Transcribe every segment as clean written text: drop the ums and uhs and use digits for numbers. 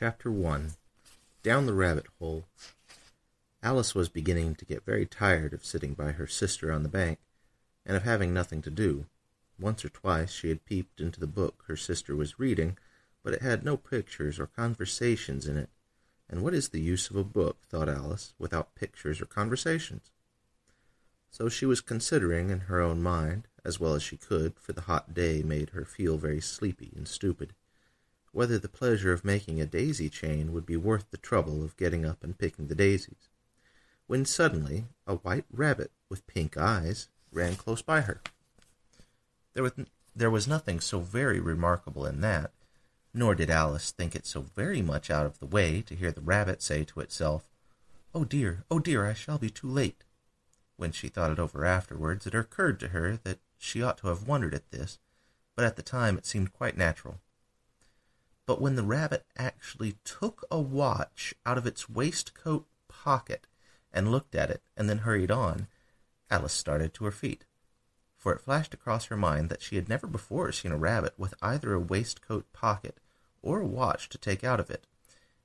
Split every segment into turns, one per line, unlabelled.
Chapter 1. Down the Rabbit Hole. Alice was beginning to get very tired of sitting by her sister on the bank, and of having nothing to do. Once or twice she had peeped into the book her sister was reading, but it had no pictures or conversations in it. And what is the use of a book, thought Alice, without pictures or conversations? So she was considering in her own mind, as well as she could, for the hot day made her feel very sleepy and stupid, whether the pleasure of making a daisy chain would be worth the trouble of getting up and picking the daisies, when suddenly a white rabbit with pink eyes ran close by her. There was nothing so very remarkable in that, nor did Alice think it so very much out of the way to hear the rabbit say to itself, oh dear, I shall be too late." When she thought it over afterwards, it occurred to her that she ought to have wondered at this, but at the time it seemed quite natural. But when the rabbit actually took a watch out of its waistcoat pocket and looked at it, and then hurried on, Alice started to her feet, for it flashed across her mind that she had never before seen a rabbit with either a waistcoat pocket or a watch to take out of it,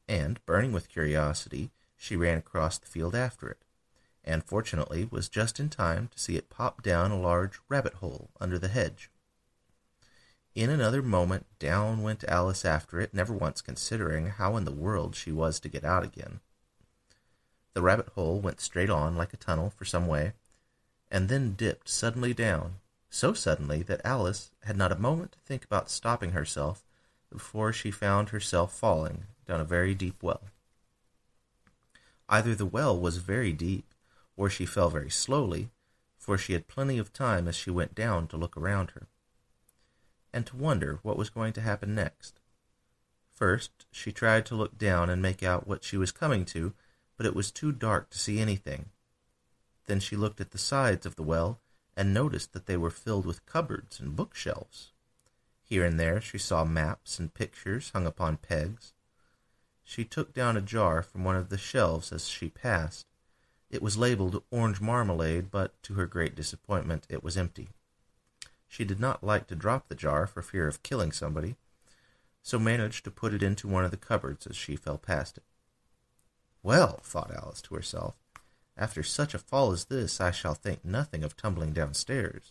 and, burning with curiosity, she ran across the field after it, and fortunately was just in time to see it pop down a large rabbit hole under the hedge. In another moment down went Alice after it, never once considering how in the world she was to get out again. The rabbit hole went straight on like a tunnel for some way, and then dipped suddenly down, so suddenly that Alice had not a moment to think about stopping herself before she found herself falling down a very deep well. Either the well was very deep, or she fell very slowly, for she had plenty of time as she went down to look around her, and to wonder what was going to happen next. First, she tried to look down and make out what she was coming to, but it was too dark to see anything. Then she looked at the sides of the well, and noticed that they were filled with cupboards and bookshelves. Here and there she saw maps and pictures hung upon pegs. She took down a jar from one of the shelves as she passed. It was labeled orange marmalade, but to her great disappointment it was empty. She did not like to drop the jar for fear of killing somebody, so managed to put it into one of the cupboards as she fell past it. Well, thought Alice to herself, after such a fall as this, I shall think nothing of tumbling downstairs.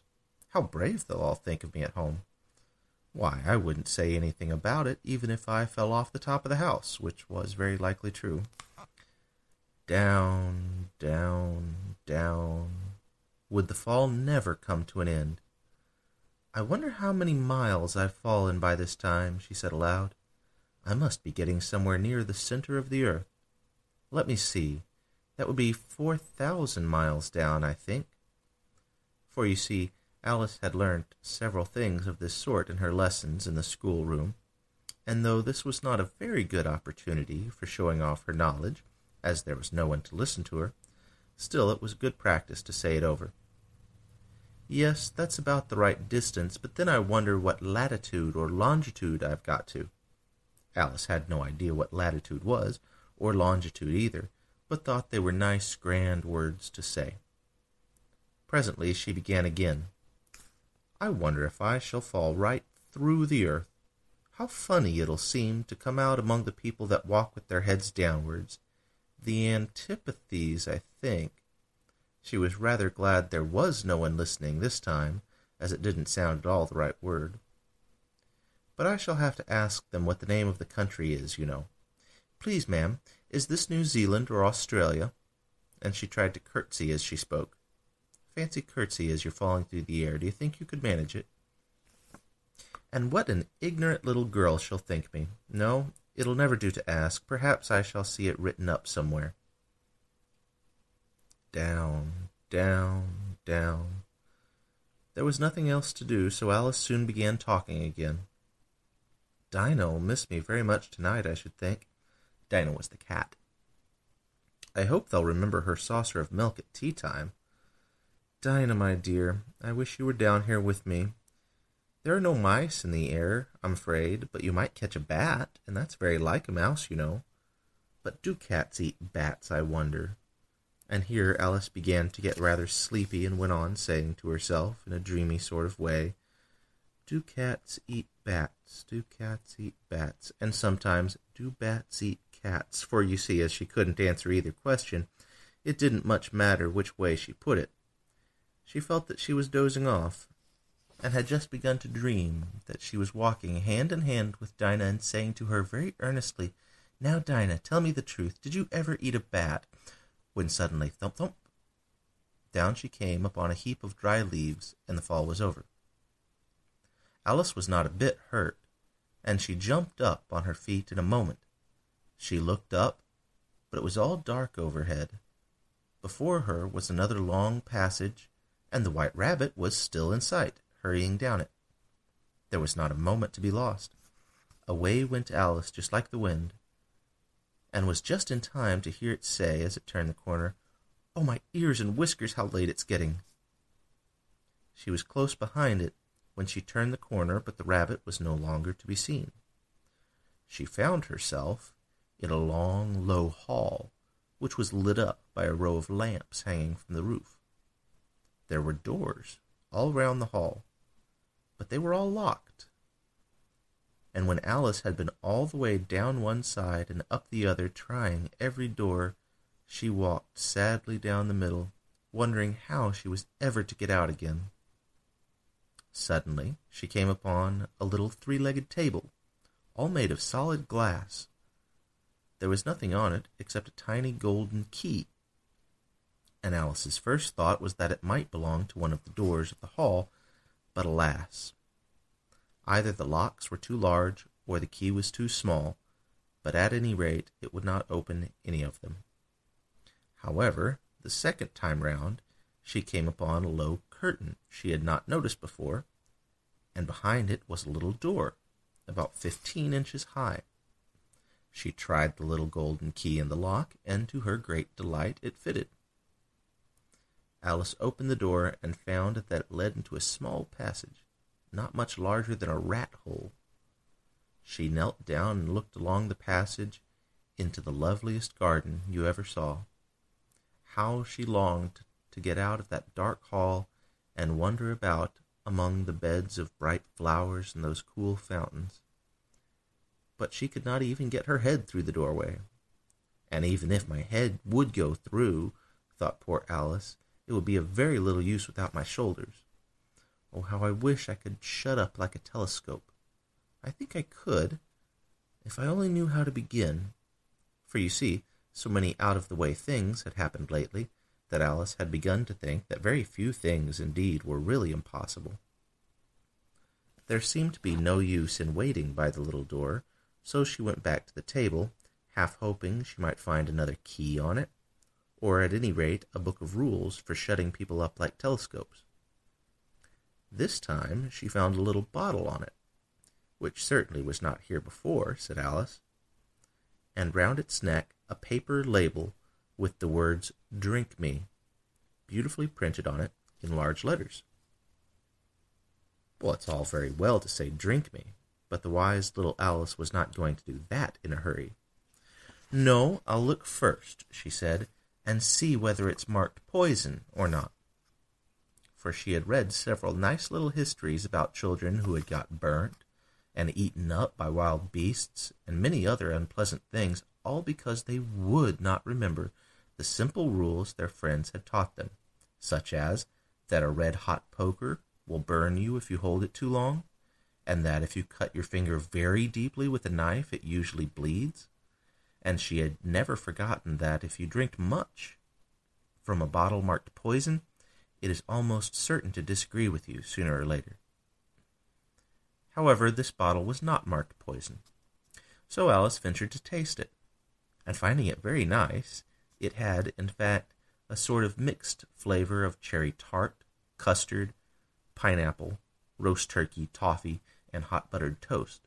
How brave they'll all think of me at home. Why, I wouldn't say anything about it, even if I fell off the top of the house, which was very likely true. Down, down, down. Would the fall never come to an end? I wonder how many miles I've fallen by this time, she said aloud. I must be getting somewhere near the center of the earth. Let me see. That would be 4,000 miles down, I think. For you see, Alice had learnt several things of this sort in her lessons in the schoolroom, and though this was not a very good opportunity for showing off her knowledge, as there was no one to listen to her, still it was good practice to say it over. Yes, that's about the right distance, but then I wonder what latitude or longitude I've got to. Alice had no idea what latitude was, or longitude either, but thought they were nice, grand words to say. Presently she began again. I wonder if I shall fall right through the earth. How funny it'll seem to come out among the people that walk with their heads downwards. The antipathies, I think. She was rather glad there was no one listening this time, as it didn't sound at all the right word. But I shall have to ask them what the name of the country is, you know. Please, ma'am, is this New Zealand or Australia? And she tried to curtsy as she spoke. Fancy curtsy as you're falling through the air. Do you think you could manage it? And what an ignorant little girl she'll think me. No, it'll never do to ask. Perhaps I shall see it written up somewhere. Down, down, down. There was nothing else to do, so Alice soon began talking again. Dinah'll miss me very much tonight, I should think. Dinah was the cat. I hope they'll remember her saucer of milk at tea time. Dinah, my dear, I wish you were down here with me. There are no mice in the air, I'm afraid, but you might catch a bat, and that's very like a mouse, you know. But do cats eat bats, I wonder? And here Alice began to get rather sleepy and went on saying to herself in a dreamy sort of way, Do cats eat bats? Do cats eat bats? And sometimes, Do bats eat cats? For you see, as she couldn't answer either question, it didn't much matter which way she put it. She felt that she was dozing off, and had just begun to dream that she was walking hand in hand with Dinah and saying to her very earnestly, "Now, Dinah, tell me the truth. Did you ever eat a bat?" When suddenly, thump, thump, down she came upon a heap of dry leaves, and the fall was over. Alice was not a bit hurt, and she jumped up on her feet in a moment. She looked up, but it was all dark overhead. Before her was another long passage, and the White Rabbit was still in sight, hurrying down it. There was not a moment to be lost. Away went Alice just like the wind, and was just in time to hear it say as it turned the corner, "Oh, my ears and whiskers, how late it's getting!" She was close behind it when she turned the corner, but the rabbit was no longer to be seen. She found herself in a long, low hall, which was lit up by a row of lamps hanging from the roof. There were doors all round the hall, but they were all locked. And when Alice had been all the way down one side and up the other, trying every door, she walked sadly down the middle, wondering how she was ever to get out again. Suddenly she came upon a little three-legged table, all made of solid glass. There was nothing on it except a tiny golden key, and Alice's first thought was that it might belong to one of the doors of the hall, but alas! Either the locks were too large or the key was too small, but at any rate it would not open any of them. However, the second time round she came upon a low curtain she had not noticed before, and behind it was a little door, about 15 inches high. She tried the little golden key in the lock, and to her great delight it fitted. Alice opened the door and found that it led into a small passage, not much larger than a rat hole. She knelt down and looked along the passage into the loveliest garden you ever saw. How she longed to get out of that dark hall and wander about among the beds of bright flowers and those cool fountains. But she could not even get her head through the doorway. And even if my head would go through, thought poor Alice, it would be of very little use without my shoulders. Oh, how I wish I could shut up like a telescope. I think I could, if I only knew how to begin. For you see, so many out-of-the-way things had happened lately that Alice had begun to think that very few things indeed were really impossible. There seemed to be no use in waiting by the little door, so she went back to the table, half hoping she might find another key on it, or at any rate a book of rules for shutting people up like telescopes. This time she found a little bottle on it, which certainly was not here before, said Alice, and round its neck a paper label with the words "Drink Me" beautifully printed on it in large letters. Well, it's all very well to say "drink me," but the wise little Alice was not going to do that in a hurry. "No, I'll look first," she said, "and see whether it's marked poison or not." For she had read several nice little histories about children who had got burnt and eaten up by wild beasts, and many other unpleasant things, all because they would not remember the simple rules their friends had taught them, such as that a red-hot poker will burn you if you hold it too long, and that if you cut your finger very deeply with a knife, it usually bleeds. And she had never forgotten that if you drink much from a bottle marked poison, it is almost certain to disagree with you sooner or later. However, this bottle was not marked poison, so Alice ventured to taste it, and finding it very nice, it had, in fact, a sort of mixed flavor of cherry tart, custard, pineapple, roast turkey, toffee, and hot buttered toast.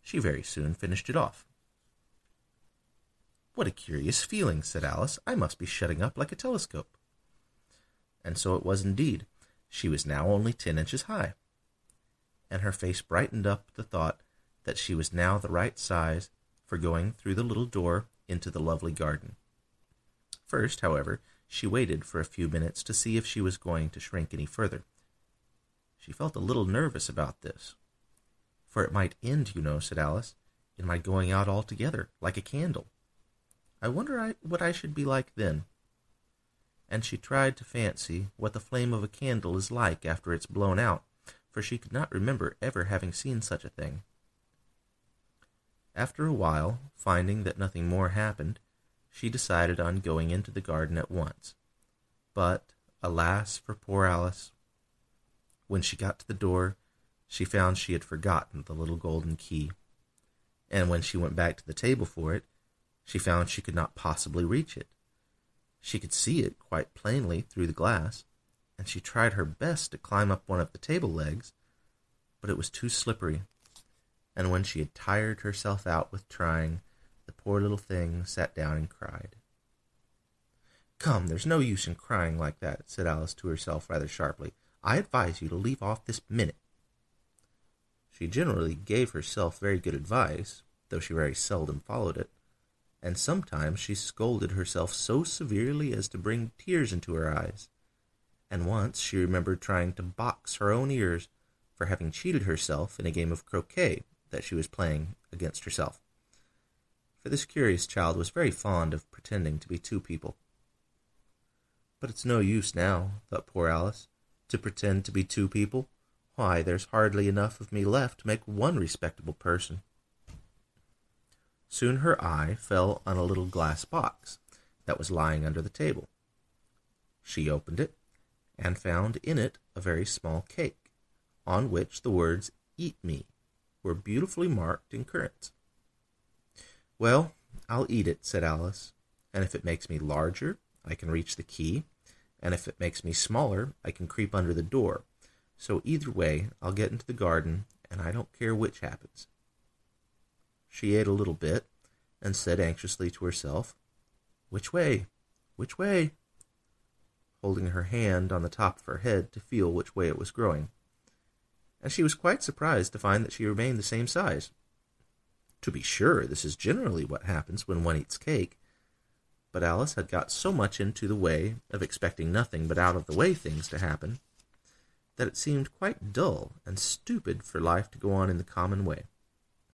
She very soon finished it off. "What a curious feeling," said Alice. "I must be shutting up like a telescope." And so it was indeed. She was now only 10 inches high, and her face brightened up at the thought that she was now the right size for going through the little door into the lovely garden. First, however, she waited for a few minutes to see if she was going to shrink any further. She felt a little nervous about this. "For it might end, you know," said Alice, in my going out altogether, like a candle. I wonder what I should be like then. And she tried to fancy what the flame of a candle is like after it's blown out, for she could not remember ever having seen such a thing. After a while, finding that nothing more happened, she decided on going into the garden at once. But, alas for poor Alice! When she got to the door, she found she had forgotten the little golden key. And when she went back to the table for it, she found she could not possibly reach it. She could see it quite plainly through the glass, and she tried her best to climb up one of the table legs, but it was too slippery, and when she had tired herself out with trying, the poor little thing sat down and cried. "Come, there's no use in crying like that," said Alice to herself rather sharply. "I advise you to leave off this minute." She generally gave herself very good advice, though she very seldom followed it, and sometimes she scolded herself so severely as to bring tears into her eyes, and once she remembered trying to box her own ears for having cheated herself in a game of croquet that she was playing against herself. For this curious child was very fond of pretending to be two people. "But it's no use now," thought poor Alice, "to pretend to be two people. Why, there's hardly enough of me left to make one respectable person." Soon her eye fell on a little glass box that was lying under the table. She opened it, and found in it a very small cake, on which the words "Eat me" were beautifully marked in currants. "Well, I'll eat it," said Alice, "and if it makes me larger, I can reach the key, and if it makes me smaller, I can creep under the door. So either way, I'll get into the garden, and I don't care which happens." She ate a little bit, and said anxiously to herself, "Which way? Which way?" holding her hand on the top of her head to feel which way it was growing. And she was quite surprised to find that she remained the same size. To be sure, this is generally what happens when one eats cake, but Alice had got so much into the way of expecting nothing but out-of-the-way things to happen, that it seemed quite dull and stupid for life to go on in the common way.